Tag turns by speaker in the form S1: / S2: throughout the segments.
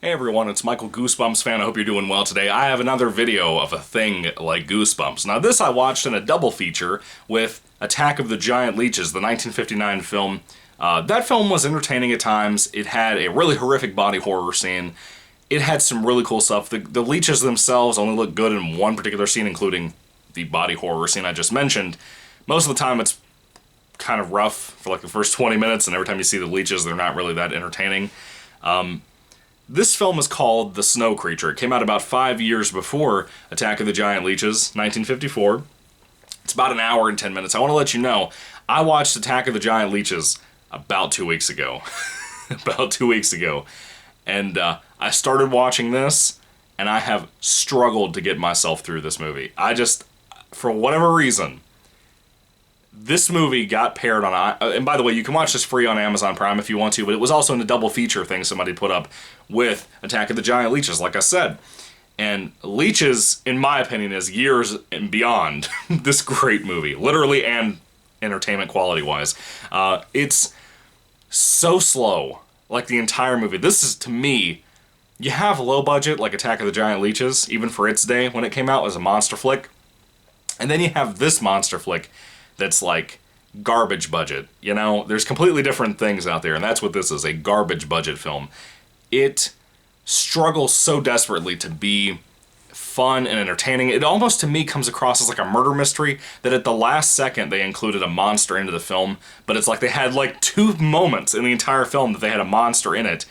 S1: Hey everyone, it's Michael Goosebumps fan. I hope you're doing well today. I have another video of a thing like Goosebumps. Now this I watched in a double feature with Attack of the Giant Leeches, the 1959 film. That film was entertaining at times. It had a really horrific body horror scene. It had some really cool stuff. The leeches themselves only look good in one particular scene, including the body horror scene I just mentioned. Most of the time it's kind of rough for like the first 20 minutes, and every time you see the leeches, they're not really that entertaining. This film is called The Snow Creature. It came out about 5 years before Attack of the Giant Leeches, 1954. It's about an hour and 10 minutes. I want to let you know, I watched Attack of the Giant Leeches about 2 weeks ago. About 2 weeks ago. And I started watching this, and I have struggled to get myself through this movie. For whatever reason, this movie got paired on, and by the way, you can watch this free on Amazon Prime if you want to, but it was also in a double feature thing somebody put up with Attack of the Giant Leeches, like I said. And Leeches, in my opinion, is years and beyond this great movie, literally and entertainment quality-wise. It's so slow, like the entire movie. This is, to me, you have low budget, like Attack of the Giant Leeches, even for its day when it came out as a monster flick. And then you have this monster flick that's like garbage budget. You know, there's completely different things out there, and that's what this is, a garbage budget film. It struggles so desperately to be fun and entertaining. It almost, to me, comes across as like a murder mystery, that at the last second they included a monster into the film, but it's like they had like 2 moments in the entire film that they had a monster in it.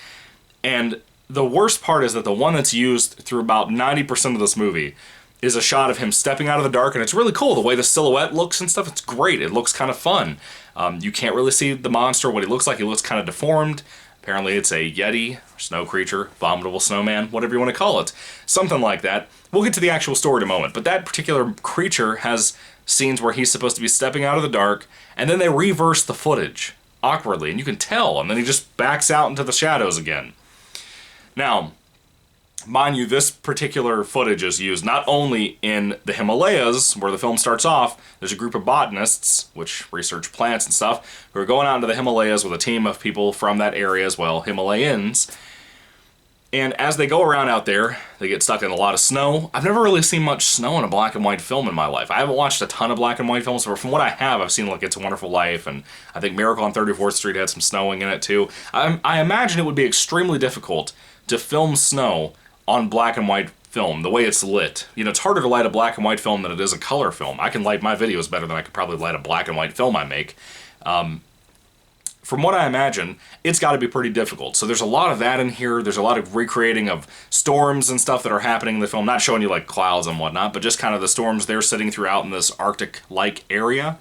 S1: And the worst part is that the one that's used through about 90% of this movie is a shot of him stepping out of the dark, and it's really cool. The way the silhouette looks and stuff, it's great. It looks kind of fun. You can't really see the monster, what he looks like. He looks kind of deformed. Apparently it's a yeti, snow creature, abominable snowman, whatever you want to call it. Something like that. We'll get to the actual story in a moment, but that particular creature has scenes where he's supposed to be stepping out of the dark, and then they reverse the footage awkwardly, and you can tell, and then he just backs out into the shadows again. Now, mind you, this particular footage is used not only in the Himalayas, where the film starts off. There's a group of botanists, which research plants and stuff, who are going out into the Himalayas with a team of people from that area as well, Himalayans. And as they go around out there, they get stuck in a lot of snow. I've never really seen much snow in a black and white film in my life. I haven't watched a ton of black and white films, but from what I have, I've seen like It's a Wonderful Life, and I think Miracle on 34th Street had some snowing in it too. I imagine it would be extremely difficult to film snow on black and white film, the way it's lit. You know, it's harder to light a black and white film than it is a color film. I can light my videos better than I could probably light a black and white film I make. From what I imagine, it's got to be pretty difficult. So there's a lot of that in here. There's a lot of recreating of storms and stuff that are happening in the film. Not showing you like clouds and whatnot, but just kind of the storms they're sitting throughout in this Arctic-like area.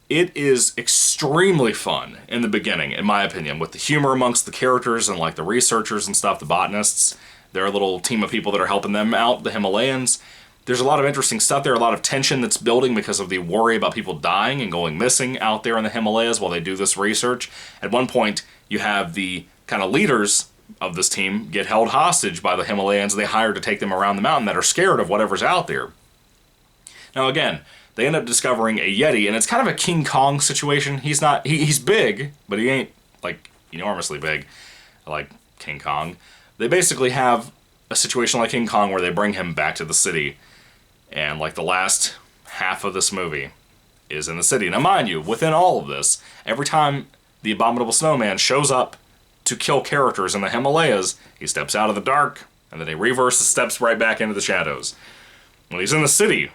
S1: It is extremely fun in the beginning, in my opinion, with the humor amongst the characters and like the researchers and stuff, the botanists. They're a little team of people that are helping them out, the Himalayans. There's a lot of interesting stuff there, a lot of tension that's building because of the worry about people dying and going missing out there in the Himalayas while they do this research. At one point, you have the kind of leaders of this team get held hostage by the Himalayans they hired to take them around the mountain that are scared of whatever's out there. Now again, they end up discovering a yeti, and it's kind of a King Kong situation. He's big, but he ain't like enormously big like King Kong. They basically have a situation like King Kong where they bring him back to the city, and like the last half of this movie is in the city. Now mind you, within all of this, every time the abominable snowman shows up to kill characters in the Himalayas, he steps out of the dark, and then he reverses, steps right back into the shadows. When he's in the city,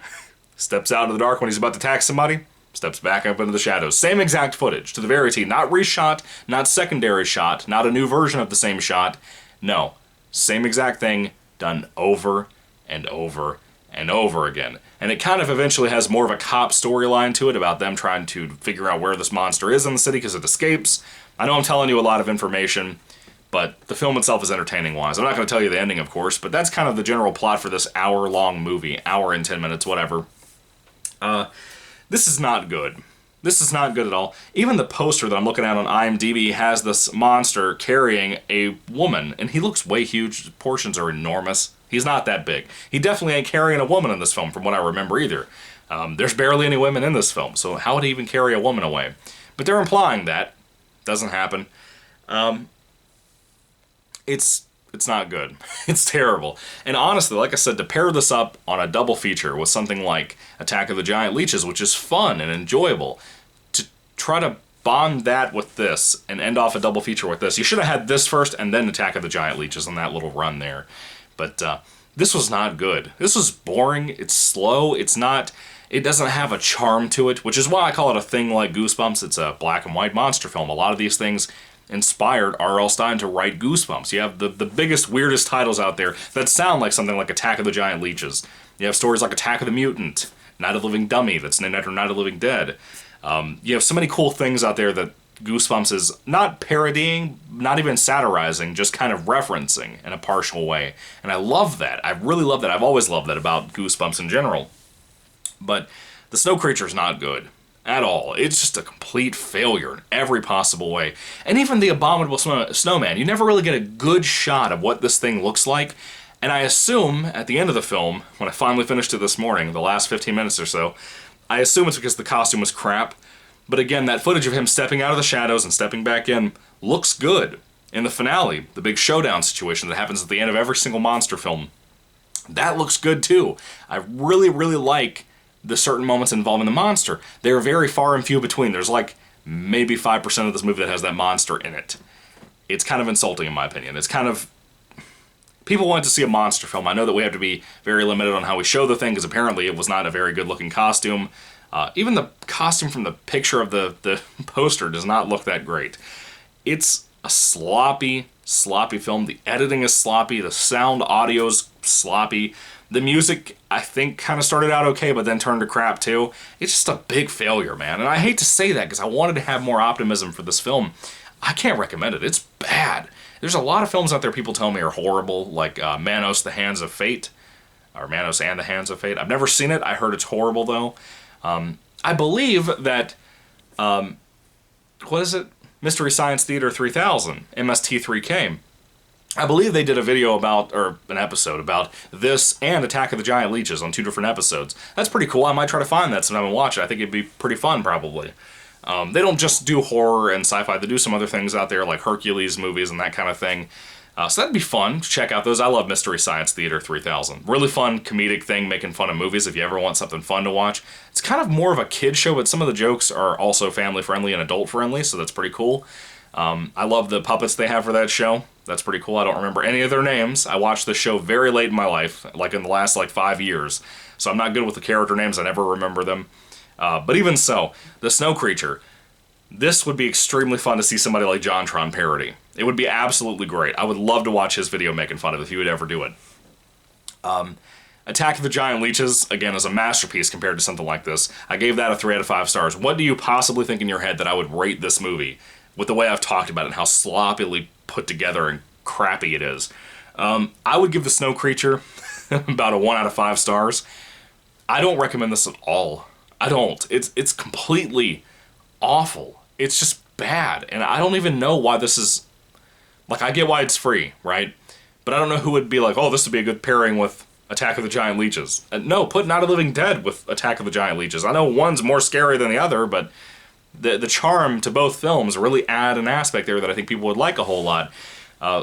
S1: steps out of the dark when he's about to attack somebody, steps back up into the shadows. Same exact footage, to the very T. Not reshot, not secondary shot, not a new version of the same shot. No, same exact thing done over and over and over again. And it kind of eventually has more of a cop storyline to it about them trying to figure out where this monster is in the city because it escapes. I know I'm telling you a lot of information, but the film itself is entertaining-wise. I'm not going to tell you the ending, of course, but that's kind of the general plot for this hour-long movie, hour and 10 minutes, whatever. This is not good. This is not good at all. Even the poster that I'm looking at on IMDb has this monster carrying a woman, and he looks way huge. His portions are enormous. He's not that big. He definitely ain't carrying a woman in this film, from what I remember either. There's barely any women in this film, so how would he even carry a woman away? But they're implying that. Doesn't happen. It's not good. It's terrible. And honestly, like I said, to pair this up on a double feature with something like Attack of the Giant Leeches, which is fun and enjoyable, to try to bond that with this and end off a double feature with this, you should have had this first and then Attack of the Giant Leeches on that little run there. But this was not good. This was boring. It's slow. It doesn't have a charm to it, which is why I call it a thing like Goosebumps. It's a black and white monster film. A lot of these things inspired R.L. Stine to write Goosebumps. You have the biggest, weirdest titles out there that sound like something like Attack of the Giant Leeches. You have stories like Attack of the Mutant, Night of the Living Dummy, that's named after Night of the Living Dead. You have so many cool things out there that Goosebumps is not parodying, not even satirizing, just kind of referencing in a partial way. And I love that. I really love that. I've always loved that about Goosebumps in general. But the Snow Creature's not good. At all. It's just a complete failure in every possible way. And even the Abominable Snowman, you never really get a good shot of what this thing looks like. And I assume, at the end of the film, when I finally finished it this morning, the last 15 minutes or so, I assume it's because the costume was crap. But again, that footage of him stepping out of the shadows and stepping back in looks good. In the finale, the big showdown situation that happens at the end of every single monster film, that looks good too. I really, really like the certain moments involving the monster. They're very far and few between. There's like maybe 5% of this movie that has that monster in it. It's kind of insulting in my opinion. It's kind of... People want to see a monster film. I know that we have to be very limited on how we show the thing, because apparently it was not a very good looking costume. Even the costume from the picture of the poster does not look that great. It's a sloppy film. The editing is sloppy. The sound audio's sloppy. The music, I think, kind of started out okay, but then turned to crap, too. It's just a big failure, man. And I hate to say that, because I wanted to have more optimism for this film. I can't recommend it. It's bad. There's a lot of films out there people tell me are horrible, like Manos, The Hands of Fate, or Manos and the Hands of Fate. I've never seen it. I heard it's horrible, though. I believe that, what is it? Mystery Science Theater 3000, MST3K. I believe they did a video about, or an episode about this and Attack of the Giant Leeches on 2 different episodes. That's pretty cool. I might try to find that sometime and watch it. I think it'd be pretty fun, probably. They don't just do horror and sci-fi. They do some other things out there, like Hercules movies and that kind of thing. So that'd be fun to check out those. I love Mystery Science Theater 3000. Really fun comedic thing, making fun of movies if you ever want something fun to watch. It's kind of more of a kid show, but some of the jokes are also family-friendly and adult-friendly, so that's pretty cool. I love the puppets they have for that show. That's pretty cool. I don't remember any of their names. I watched this show very late in my life, like in the last 5 years. So I'm not good with the character names. I never remember them. But even so, the Snow Creature. This would be extremely fun to see somebody like JonTron parody. It would be absolutely great. I would love to watch his video making fun of it if he would ever do it. Attack of the Giant Leeches, again, is a masterpiece compared to something like this. I gave that a 3 out of 5 stars. What do you possibly think in your head that I would rate this movie with the way I've talked about it and how sloppily put together and crappy it is? I would give the Snow Creature about a 1 out of 5 stars. I don't recommend this at all. I don't. It's completely awful. It's just bad. And I don't even know why this is... Like, I get why it's free, right? But I don't know who would be like, oh, this would be a good pairing with Attack of the Giant Leeches. No, put Night of the Living Dead with Attack of the Giant Leeches. I know one's more scary than the other, but the charm to both films really add an aspect there that I think people would like a whole lot.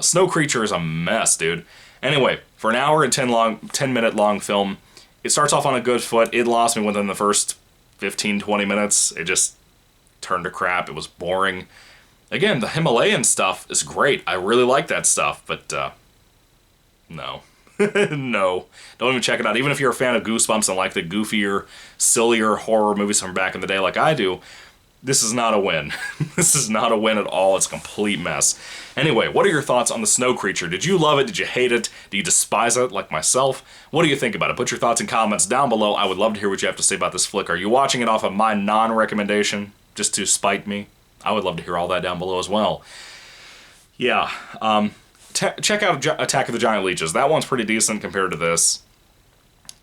S1: Snow Creature is a mess, dude. Anyway, for an hour and 10-minute long film, it starts off on a good foot. It lost me within the first 15-20 minutes. It just turned to crap. It was boring. Again, the Himalayan stuff is great. I really like that stuff, but no. No. Don't even check it out. Even if you're a fan of Goosebumps and like the goofier, sillier horror movies from back in the day like I do, this is not a win. This is not a win at all. It's a complete mess. Anyway, what are your thoughts on the Snow Creature? Did you love it? Did you hate it? Do you despise it like myself? What do you think about it? Put your thoughts and comments down below. I would love to hear what you have to say about this flick. Are you watching it off of my non-recommendation just to spite me? I would love to hear all that down below as well. Yeah, check out Attack of the Giant Leeches. That one's pretty decent compared to this.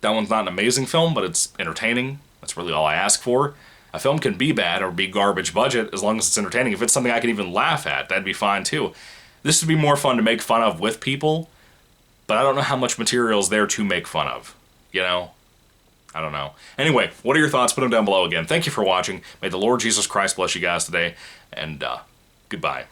S1: That one's not an amazing film, but it's entertaining. That's really all I ask for. A film can be bad or be garbage budget as long as it's entertaining. If it's something I can even laugh at, that'd be fine too. This would be more fun to make fun of with people, but I don't know how much material is there to make fun of, you know? I don't know. Anyway, what are your thoughts? Put them down below again. Thank you for watching. May the Lord Jesus Christ bless you guys today, and goodbye.